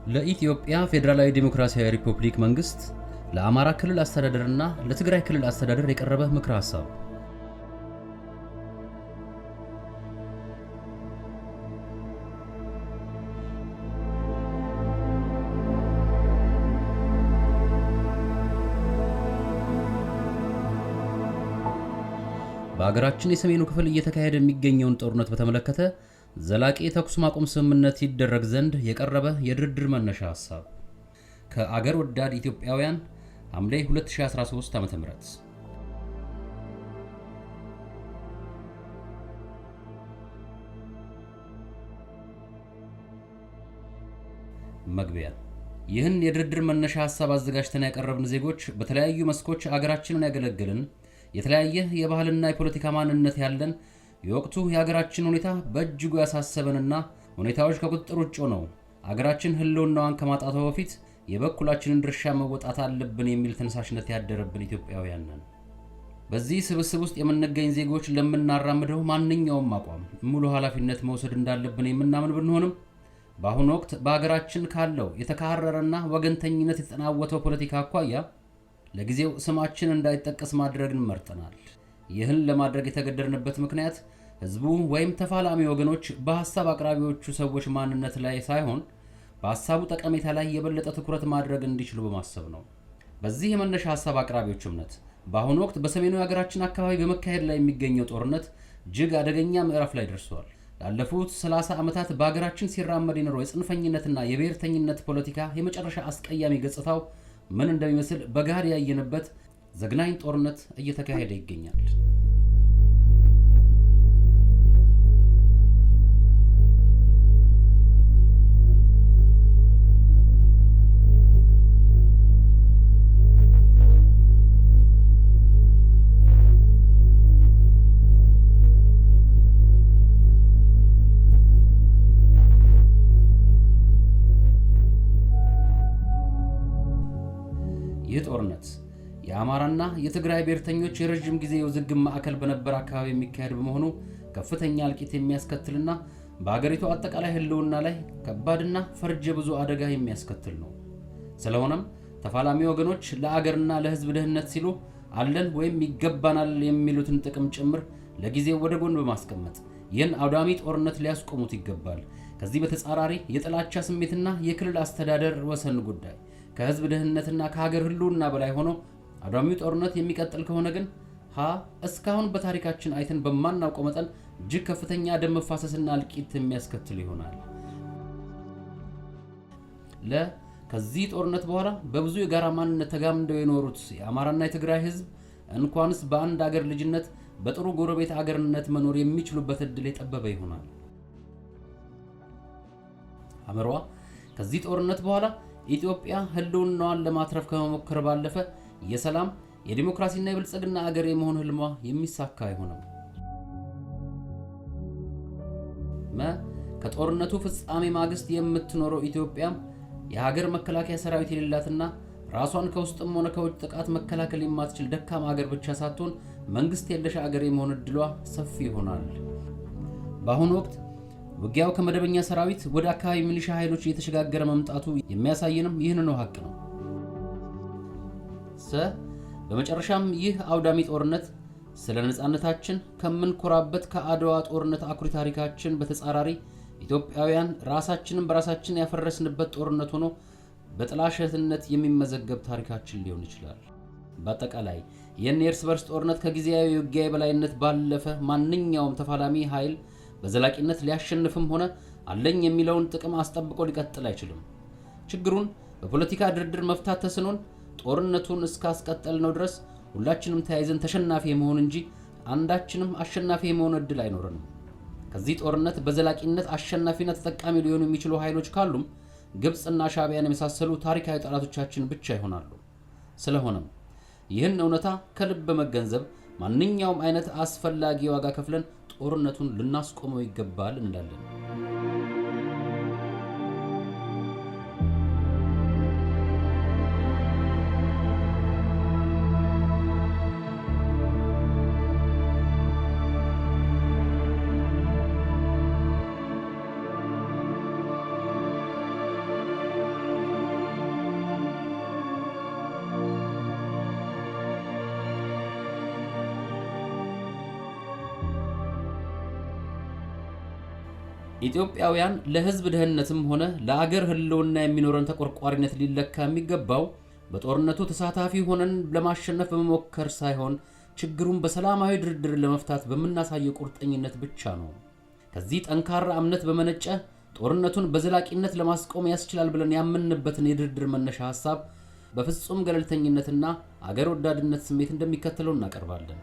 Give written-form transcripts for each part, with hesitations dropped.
ለኢትዮጵያ ፌዴራላዊ ዴሞክራሲያዊ ሪፐብሊክ መንግስት ለአማራ ክልል አስተዳደርና ለትግራይ ክልል አስተዳደር የቀረበ ምክረ ሐሳብ። በአገራችን የሰሜኑ ክፍል እየተካሄደ የሚገኘውን ጦርነት በተመለከተ ዘላቂ የተኩስ ማቆም ስምምነት ይደረግ ዘንድ የቀረበ የድርድር መነሻ ሐሳብ ከአገር ወዳድ ኢትዮጵያውያን ሐምሌ 2013 ዓ.ም። መግቢያ። ይህን የድርድር መነሻ ሐሳብ አዘጋጅተን ያቀረብን ዜጎች በተለያዩ መስኮች አገራችንን ያገለገልን የተለያየ የባህልና የፖለቲካ ማንነት ያለን የወቅቱ የሀገራችን ሁኔታ በእጅጉ ያሳሰበንና ሁኔታዎች ከቁጥጥር ውጭ ሆነው አገራችን ህልውናዋን ከማጣቷ በፊት የበኩላችንን ድርሻ መወጣት አለብን የሚል ተነሳሽነት ያደረብን ኢትዮጵያውያን ነን። በዚህ ስብስብ ውስጥ የምንገኝ ዜጎች ለምናራምደው ማንኛውም አቋም ሙሉ ኃላፊነት መውሰድ እንዳለብን የምናምን ብንሆንም በአሁኑ ወቅት በሀገራችን ካለው የተካረረና ወገንተኝነት የተጠናወተው ፖለቲካ አኳያ ለጊዜው ስማችን እንዳይጠቀስ ማድረግን መርጠናል። ይህን ለማድረግ የተገደድንበት ምክንያት ህዝቡ ወይም ተፋላሚ ወገኖች በሐሳብ አቅራቢዎቹ ሰዎች ማንነት ላይ ሳይሆን በሐሳቡ ጠቀሜታ ላይ የበለጠ ትኩረት ማድረግ እንዲችሉ በማሰብ ነው። በዚህ የመነሻ ሐሳብ አቅራቢዎች እምነት በአሁኑ ወቅት በሰሜኑ የሀገራችን አካባቢ በመካሄድ ላይ የሚገኘው ጦርነት እጅግ አደገኛ ምዕራፍ ላይ ደርሷል። ላለፉት 30 ዓመታት በሀገራችን ሲራመድ የኖረው የጽንፈኝነትና የብሔርተኝነት ፖለቲካ የመጨረሻ አስቀያሚ ገጽታው ምን እንደሚመስል በጋር ያየንበት ዘግናኝ ጦርነት እየተካሄደ ይገኛል። ይህ ጦርነት የአማራና የትግራይ ብሔርተኞች የረጅም ጊዜ የውዝግብ ማዕከል በነበረ አካባቢ የሚካሄድ በመሆኑ ከፍተኛ እልቂት የሚያስከትልና በአገሪቱ አጠቃላይ ህልውና ላይ ከባድና ፈርጀ ብዙ አደጋ የሚያስከትል ነው። ስለሆነም ተፋላሚ ወገኖች ለአገርና ለህዝብ ደህንነት ሲሉ አለን ወይም ይገባናል የሚሉትን ጥቅም ጭምር ለጊዜው ወደ ጎን በማስቀመጥ ይህን አውዳሚ ጦርነት ሊያስቆሙት ይገባል። ከዚህ በተጻራሪ የጥላቻ ስሜትና የክልል አስተዳደር ወሰን ጉዳይ ከህዝብ ደህንነትና ከሀገር ህልውና በላይ ሆኖ አውዳሚው ጦርነት የሚቀጥል ከሆነ ግን እስካሁን በታሪካችን አይተን በማናውቀው መጠን እጅግ ከፍተኛ ደም መፋሰስና እልቂት የሚያስከትል ይሆናል። ከዚህ ጦርነት በኋላ በብዙ የጋራ ማንነት ተጋምደው የኖሩት የአማራና የትግራይ ህዝብ እንኳንስ በአንድ አገር ልጅነት በጥሩ ጎረቤት አገርነት መኖር የሚችሉበት እድል የጠበበ ይሆናል። አመሯ ከዚህ ጦርነት በኋላ ኢትዮጵያ ህልውናዋን ለማትረፍ ከመሞከር ባለፈ የሰላም የዲሞክራሲና የብልጽግና አገር የመሆን ህልሟ የሚሳካ አይሆንም። ከጦርነቱ ፍጻሜ ማግስት የምትኖረው ኢትዮጵያ የሀገር መከላከያ ሰራዊት የሌላትና ራሷን ከውስጥም ሆነ ከውጭ ጥቃት መከላከል የማትችል ደካማ ሀገር ብቻ ሳትሆን መንግስት የለሽ አገር የመሆን እድሏ ሰፊ ይሆናል። በአሁኑ ወቅት ውጊያው ከመደበኛ ሰራዊት ወደ አካባቢ ሚሊሻ ኃይሎች እየተሸጋገረ መምጣቱ የሚያሳየንም ይህንኑ ሀቅ ነው። በመጨረሻም ይህ አውዳሚ ጦርነት ስለ ነፃነታችን ከምንኮራበት ከአድዋ ጦርነት አኩሪ ታሪካችን በተጻራሪ ኢትዮጵያውያን ራሳችንን በራሳችን ያፈረስንበት ጦርነት ሆኖ በጥላሸትነት የሚመዘገብ ታሪካችን ሊሆን ይችላል። በአጠቃላይ ይህን የእርስ በርስ ጦርነት ከጊዜያዊ ውጊያ የበላይነት ባለፈ ማንኛውም ተፋላሚ ኃይል በዘላቂነት ሊያሸንፍም ሆነ አለኝ የሚለውን ጥቅም አስጠብቆ ሊቀጥል አይችልም። ችግሩን በፖለቲካ ድርድር መፍታት ተስኖን ጦርነቱን እስካስቀጠልነው ድረስ ሁላችንም ተያይዘን ተሸናፊ የመሆን እንጂ አንዳችንም አሸናፊ የመሆን እድል አይኖርንም። ከዚህ ጦርነት በዘላቂነት አሸናፊና ተጠቃሚ ሊሆኑ የሚችሉ ኃይሎች ካሉም ግብጽና ሻዕቢያን የመሳሰሉ ታሪካዊ ጠላቶቻችን ብቻ ይሆናሉ። ስለሆነም ይህን እውነታ ከልብ በመገንዘብ ማንኛውም አይነት አስፈላጊ ዋጋ ከፍለን ጦርነቱን ልናስቆመው ይገባል እንላለን። ኢትዮጵያውያን ለህዝብ ደህንነትም ሆነ ለአገር ህልውና የሚኖረን ተቆርቋሪነት ሊለካ የሚገባው በጦርነቱ ተሳታፊ ሆነን ለማሸነፍ በመሞከር ሳይሆን ችግሩን በሰላማዊ ድርድር ለመፍታት በመናሳየው ቁርጠኝነት ብቻ ነው። ከዚህ ጠንካራ እምነት በመነጨ ጦርነቱን በዘላቂነት ለማስቆም ያስችላል ብለን ያመንበትን የድርድር መነሻ ሐሳብ በፍጹም ገለልተኝነትና አገር ወዳድነት ስሜት እንደሚከተለው እናቀርባለን።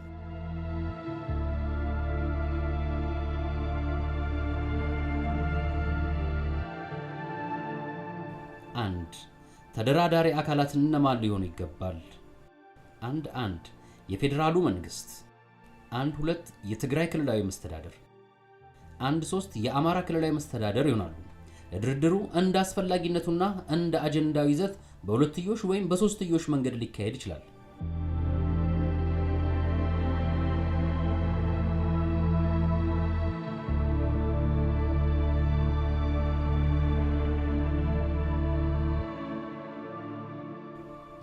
1. ተደራዳሪ አካላት እነማን ሊሆኑ ይገባል? 1. የፌዴራሉ መንግስት 1. የትግራይ ክልላዊ መስተዳደር 1. የአማራ ክልላዊ መስተዳደር ይሆናሉ። ለድርድሩ እንደ አስፈላጊነቱና እንደ አጀንዳው ይዘት በሁለትዮሽ ወይም በሶስትዮሽ መንገድ ሊካሄድ ይችላል።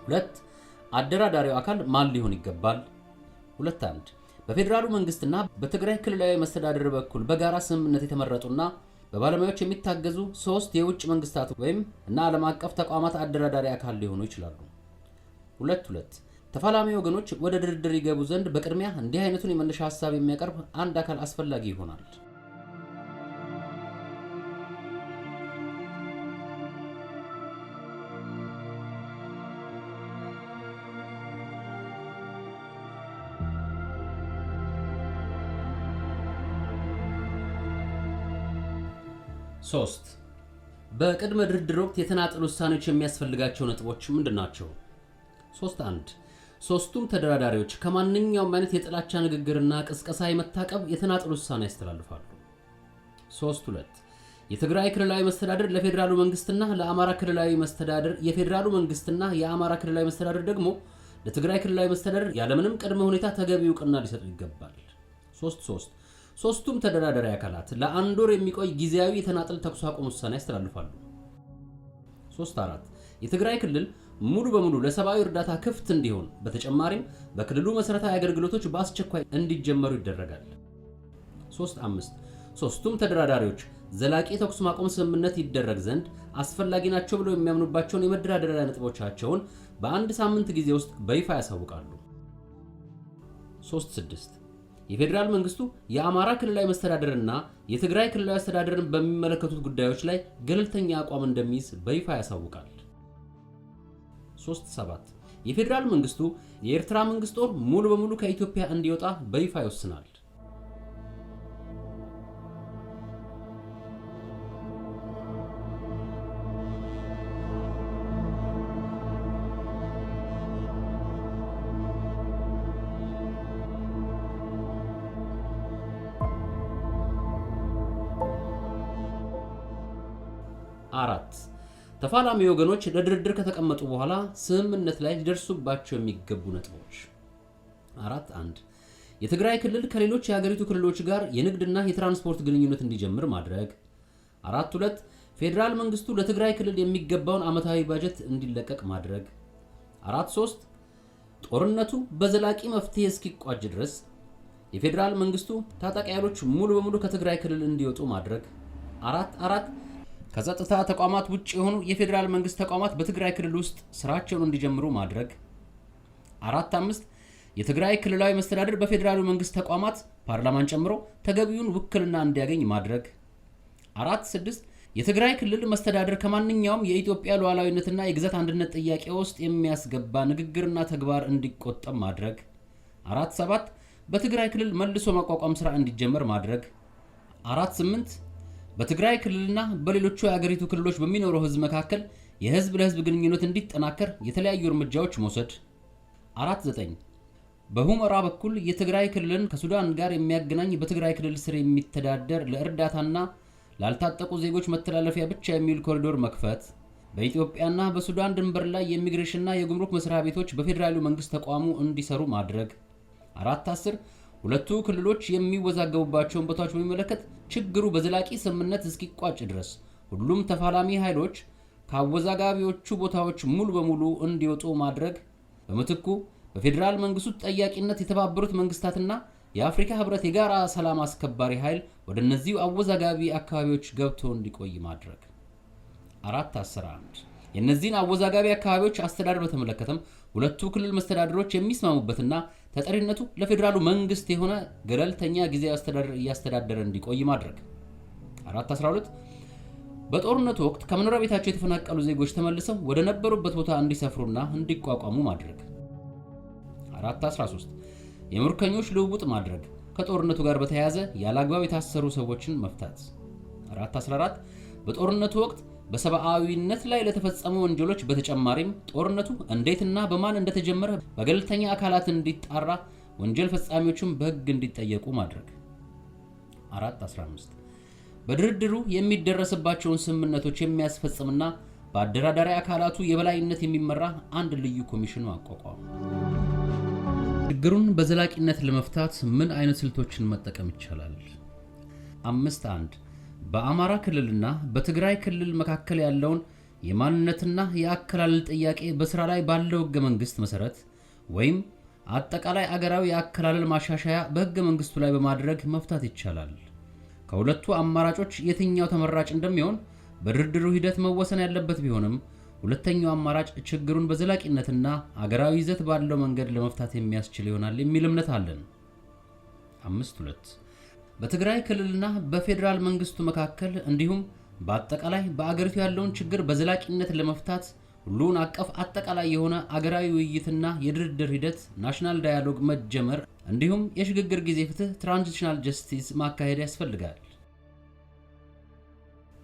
ሁለት አደራዳሪው አካል ማን ሊሆን ይገባል? 2. በፌዴራሉ መንግስትና በትግራይ ክልላዊ መስተዳደር በኩል በጋራ ስምምነት የተመረጡና በባለሙያዎች የሚታገዙ 3 የውጭ መንግስታት ወይም እና ዓለም አቀፍ ተቋማት አደራዳሪ አካል ሊሆኑ ይችላሉ። 2. ተፋላሚ ወገኖች ወደ ድርድር ይገቡ ዘንድ በቅድሚያ እንዲህ አይነቱን የመነሻ ሐሳብ የሚያቀርብ አንድ አካል አስፈላጊ ይሆናል። 3. በቅድመ ድርድር ወቅት የተናጠል ውሳኔዎች የሚያስፈልጋቸው ነጥቦች ምንድናቸው? 3.1 ሶስቱም ተደራዳሪዎች ከማንኛውም አይነት የጥላቻ ንግግርና ቅስቀሳ የመታቀብ የተናጠል ውሳኔ ያስተላልፋሉ። 3.2 የትግራይ ክልላዊ መስተዳድር ለፌዴራሉ መንግስትና ለአማራ ክልላዊ መስተዳድር፣ የፌዴራሉ መንግስትና የአማራ ክልላዊ መስተዳድር ደግሞ ለትግራይ ክልላዊ መስተዳድር ያለምንም ቅድመ ሁኔታ ተገቢ ዕውቅና ሊሰጡ ይገባል። 3.3 ሶስቱም ተደራዳሪ አካላት ለአንድ ወር የሚቆይ ጊዜያዊ የተናጠል ተኩስ አቁም ውሳኔ ያስተላልፋሉ። 3.4 የትግራይ ክልል ሙሉ በሙሉ ለሰብአዊ እርዳታ ክፍት እንዲሆን፣ በተጨማሪም በክልሉ መሰረታዊ አገልግሎቶች በአስቸኳይ እንዲጀመሩ ይደረጋል። 3.5 ሶስቱም ተደራዳሪዎች ዘላቂ ተኩስ ማቆም ስምምነት ይደረግ ዘንድ አስፈላጊ ናቸው ብለው የሚያምኑባቸውን የመደራደሪያ ነጥቦቻቸውን በአንድ ሳምንት ጊዜ ውስጥ በይፋ ያሳውቃሉ። 3.6 የፌዴራል መንግስቱ የአማራ ክልላዊ መስተዳድርና የትግራይ ክልላዊ አስተዳደርን በሚመለከቱት ጉዳዮች ላይ ገለልተኛ አቋም እንደሚይዝ በይፋ ያሳውቃል። 3.7 የፌዴራል መንግስቱ የኤርትራ መንግስት ጦር ሙሉ በሙሉ ከኢትዮጵያ እንዲወጣ በይፋ ይወስናል። 4 ተፋላሚ ወገኖች ለድርድር ከተቀመጡ በኋላ ስምምነት ላይ ሊደርሱባቸው የሚገቡ ነጥቦች 4.1 የትግራይ ክልል ከሌሎች የሀገሪቱ ክልሎች ጋር የንግድና የትራንስፖርት ግንኙነት እንዲጀምር ማድረግ። 4.2 ፌዴራል መንግስቱ ለትግራይ ክልል የሚገባውን ዓመታዊ ባጀት እንዲለቀቅ ማድረግ። 4.3 ጦርነቱ በዘላቂ መፍትሄ እስኪቋጭ ድረስ የፌዴራል መንግስቱ ታጣቂ ኃይሎች ሙሉ በሙሉ ከትግራይ ክልል እንዲወጡ ማድረግ። 4.4 ከጸጥታ ተቋማት ውጭ የሆኑ የፌዴራል መንግስት ተቋማት በትግራይ ክልል ውስጥ ስራቸውን እንዲጀምሩ ማድረግ። 4.5 የትግራይ ክልላዊ መስተዳድር በፌዴራሉ መንግስት ተቋማት ፓርላማን ጨምሮ ተገቢውን ውክልና እንዲያገኝ ማድረግ። 4.6 የትግራይ ክልል መስተዳድር ከማንኛውም የኢትዮጵያ ሉዓላዊነትና የግዛት አንድነት ጥያቄ ውስጥ የሚያስገባ ንግግርና ተግባር እንዲቆጠብ ማድረግ። 4.7 በትግራይ ክልል መልሶ ማቋቋም ስራ እንዲጀመር ማድረግ። 4.8 በትግራይ ክልልና በሌሎቹ የአገሪቱ ክልሎች በሚኖረው ህዝብ መካከል የህዝብ ለህዝብ ግንኙነት እንዲጠናከር የተለያዩ እርምጃዎች መውሰድ። 4.9 በሁመራ በኩል የትግራይ ክልልን ከሱዳን ጋር የሚያገናኝ በትግራይ ክልል ስር የሚተዳደር ለእርዳታና ላልታጠቁ ዜጎች መተላለፊያ ብቻ የሚውል ኮሪዶር መክፈት። በኢትዮጵያና በሱዳን ድንበር ላይ የኢሚግሬሽንና የጉምሩክ መስሪያ ቤቶች በፌዴራሉ መንግስት ተቋሙ እንዲሰሩ ማድረግ። 4.10 ሁለቱ ክልሎች የሚወዛገቡባቸውን ቦታዎች በሚመለከት ችግሩ በዘላቂ ስምምነት እስኪቋጭ ድረስ ሁሉም ተፋላሚ ኃይሎች ከአወዛጋቢዎቹ ቦታዎች ሙሉ በሙሉ እንዲወጡ ማድረግ። በምትኩ በፌዴራል መንግስቱ ተጠያቂነት የተባበሩት መንግስታትና የአፍሪካ ህብረት የጋራ ሰላም አስከባሪ ኃይል ወደ እነዚህ አወዛጋቢ አካባቢዎች ገብቶ እንዲቆይ ማድረግ። 411 የእነዚህን አወዛጋቢ አካባቢዎች አስተዳደር በተመለከተም ሁለቱ ክልል መስተዳድሮች የሚስማሙበትና ተጠሪነቱ ለፌዴራሉ መንግስት የሆነ ገለልተኛ ጊዜያዊ አስተዳደር እያስተዳደረ እንዲቆይ ማድረግ። 412 በጦርነቱ ወቅት ከመኖሪያ ቤታቸው የተፈናቀሉ ዜጎች ተመልሰው ወደ ነበሩበት ቦታ እንዲሰፍሩና እንዲቋቋሙ ማድረግ። 413 የምርኮኞች ልውውጥ ማድረግ፣ ከጦርነቱ ጋር በተያያዘ ያለአግባብ የታሰሩ ሰዎችን መፍታት። 414 በጦርነቱ ወቅት በሰብአዊነት ላይ ለተፈጸሙ ወንጀሎች በተጨማሪም ጦርነቱ እንዴትና በማን እንደተጀመረ በገለልተኛ አካላት እንዲጣራ፣ ወንጀል ፈጻሚዎችም በሕግ እንዲጠየቁ ማድረግ። 415 በድርድሩ የሚደረስባቸውን ስምምነቶች የሚያስፈጽምና በአደራዳሪ አካላቱ የበላይነት የሚመራ አንድ ልዩ ኮሚሽን ማቋቋም። ችግሩን በዘላቂነት ለመፍታት ምን አይነት ስልቶችን መጠቀም ይቻላል? 5.1 በአማራ ክልልና በትግራይ ክልል መካከል ያለውን የማንነትና የአከላለል ጥያቄ በስራ ላይ ባለው ህገ መንግስት መሰረት ወይም አጠቃላይ አገራዊ የአከላለል ማሻሻያ በህገ መንግስቱ ላይ በማድረግ መፍታት ይቻላል። ከሁለቱ አማራጮች የትኛው ተመራጭ እንደሚሆን በድርድሩ ሂደት መወሰን ያለበት ቢሆንም ሁለተኛው አማራጭ ችግሩን በዘላቂነትና አገራዊ ይዘት ባለው መንገድ ለመፍታት የሚያስችል ይሆናል የሚል እምነት አለን። 5.2 በትግራይ ክልልና በፌዴራል መንግስቱ መካከል እንዲሁም በአጠቃላይ በአገሪቱ ያለውን ችግር በዘላቂነት ለመፍታት ሁሉን አቀፍ አጠቃላይ የሆነ አገራዊ ውይይትና የድርድር ሂደት ናሽናል ዳያሎግ መጀመር እንዲሁም የሽግግር ጊዜ ፍትህ ትራንዚሽናል ጀስቲስ ማካሄድ ያስፈልጋል።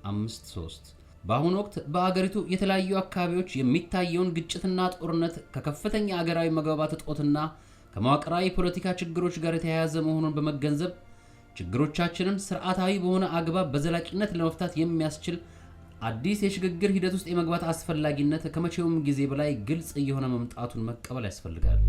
5.3 በአሁኑ ወቅት በአገሪቱ የተለያዩ አካባቢዎች የሚታየውን ግጭትና ጦርነት ከከፍተኛ አገራዊ መግባባት እጦትና ከመዋቅራዊ ፖለቲካ ችግሮች ጋር የተያያዘ መሆኑን በመገንዘብ ችግሮቻችንን ስርዓታዊ በሆነ አግባብ በዘላቂነት ለመፍታት የሚያስችል አዲስ የሽግግር ሂደት ውስጥ የመግባት አስፈላጊነት ከመቼውም ጊዜ በላይ ግልጽ እየሆነ መምጣቱን መቀበል ያስፈልጋል።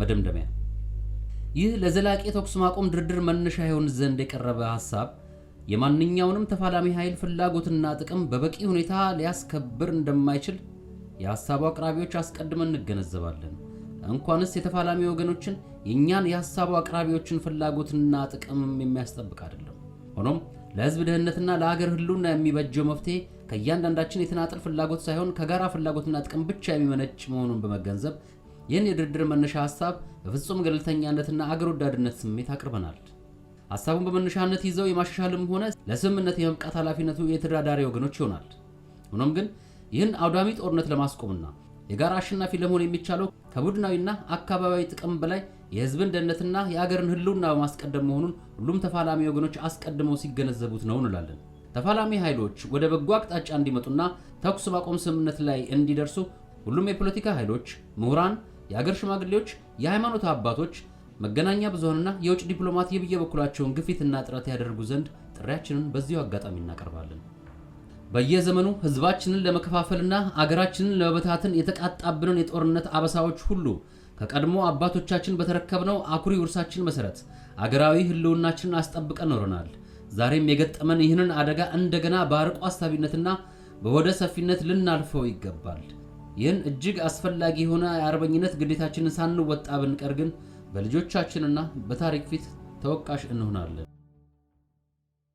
መደምደሚያ ይህ ለዘላቂ ተኩስ ማቆም ድርድር መነሻ ይሆን ዘንድ የቀረበ ሐሳብ የማንኛውንም ተፋላሚ ኃይል ፍላጎትና ጥቅም በበቂ ሁኔታ ሊያስከብር እንደማይችል የሐሳቡ አቅራቢዎች አስቀድመን እንገነዘባለን። እንኳንስ የተፋላሚ ወገኖችን የኛን የሐሳቡ አቅራቢዎችን ፍላጎትና ጥቅም የሚያስጠብቅ አይደለም። ሆኖም ለሕዝብ ደህንነትና ለሀገር ህልውና የሚበጀው መፍትሄ ከእያንዳንዳችን የተናጠል ፍላጎት ሳይሆን ከጋራ ፍላጎትና ጥቅም ብቻ የሚመነጭ መሆኑን በመገንዘብ ይህን የድርድር መነሻ ሐሳብ በፍጹም ገለልተኛነትና አገር ወዳድነት ስሜት አቅርበናል። ሐሳቡን በመነሻነት ይዘው የማሻሻልም ሆነ ለስምምነት የመብቃት ኃላፊነቱ የተደራዳሪ ወገኖች ይሆናል። ሆኖም ግን ይህን አውዳሚ ጦርነት ለማስቆምና የጋራ አሸናፊ ለመሆን የሚቻለው ከቡድናዊና አካባቢያዊ ጥቅም በላይ የህዝብን ደህንነትና የአገርን ህልውና በማስቀደም መሆኑን ሁሉም ተፋላሚ ወገኖች አስቀድመው ሲገነዘቡት ነው እንላለን። ተፋላሚ ኃይሎች ወደ በጎ አቅጣጫ እንዲመጡና ተኩስ ማቆም ስምምነት ላይ እንዲደርሱ ሁሉም የፖለቲካ ኃይሎች፣ ምሁራን፣ የሀገር ሽማግሌዎች፣ የሃይማኖት አባቶች፣ መገናኛ ብዙሃንና የውጭ ዲፕሎማት የበኩላቸውን ግፊትና ጥረት ያደርጉ ዘንድ ጥሪያችንን በዚሁ አጋጣሚ እናቀርባለን። በየዘመኑ ህዝባችንን ለመከፋፈልና አገራችንን ለመበታተን የተቃጣብንን የጦርነት አበሳዎች ሁሉ ከቀድሞ አባቶቻችን በተረከብነው አኩሪ ውርሳችን መሰረት አገራዊ ህልውናችንን አስጠብቀን ኖረናል። ዛሬም የገጠመን ይህንን አደጋ እንደገና በአርቆ አሳቢነትና በወደ ሰፊነት ልናልፈው ይገባል። ይህን እጅግ አስፈላጊ የሆነ የአርበኝነት ግዴታችንን ሳንወጣ ብንቀር ግን በልጆቻችንና በታሪክ ፊት ተወቃሽ እንሆናለን።